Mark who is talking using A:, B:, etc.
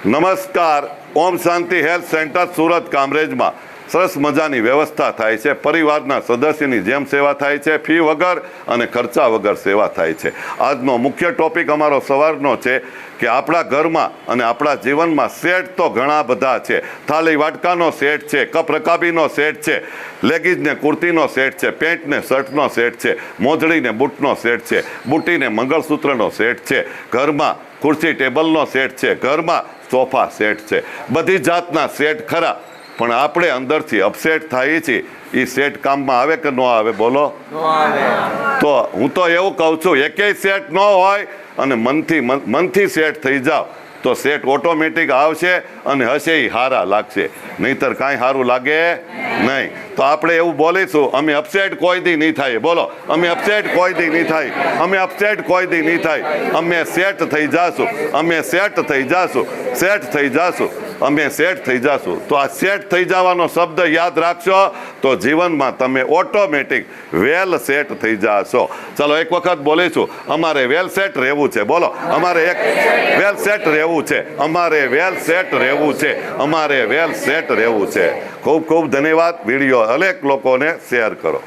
A: નમસ્કાર. ઓમ શાંતિ health centre Surat કામરેજમાં સરસ મજાની વ્યવસ્થા થાય છે. પરિવારના સદસ્યની જેમ સેવા થાય છે. ફી વગર અને ખર્ચા વગર સેવા થાય છે. આજનો મુખ્ય ટોપિક અમારો સવારનો છે કે આપણા ઘરમાં અને આપણા જીવનમાં સેટ તો ઘણા બધા છે. થાળી વાટકાનો સેટ છે, કપ રકાબીનો સેટ છે, લેગીઝને કુર્તીનો સેટ છે, પેન્ટને શર્ટનો સેટ છે, મોજડીને બૂટનો સેટ છે, બુટીને મંગળસૂત્રનો સેટ છે, ઘરમાં ખુરશી ટેબલનો સેટ છે, ઘરમાં સોફા સેટ છે. બધી જાતના સેટ ખરા, પણ આપણે અંદરથી અપસેટ થઈએ છીએ. એ સેટ કામમાં આવે કે ન આવે? બોલો. તો હું તો એવું કહું છું, એકેય સેટ ન હોય અને મનથી સેટ થઈ જાઓ તો સેટ ઓટોમેટિક આવશે અને હશે એ સારા લાગશે, નહીતર કાંઈ સારું લાગે નહીં. તો આપણે એવું બોલીશું, અમે અપસેટ કોઈ દી નહીં થાય. બોલો, અમે અપસેટ કોઈ દી નહીં થાય, અમે અપસેટ કોઈ દી નહીં થાય, અમે સેટ થઈ જાશું, અમે સેટ થઈ જાશું, સેટ થઈ જાશું, અમે સેટ થઈ જાશું. તો આ સેટ થઈ જવાનો શબ્દ યાદ રાખશો તો જીવનમાં તમે ઓટોમેટિક વેલ સેટ થઈ જાશો. ચલો એક વખત બોલીશું, અમારે વેલ સેટ રહેવું છે. બોલો, અમારે એક વેલ સેટ રહેવું છે, અમારે વેલ સેટ રહેવું છે, અમારે વેલ સેટ રહેવું છે. ખૂબ ખૂબ ધન્યવાદ. વિડીયો અનેક લોકોને શેર કરો.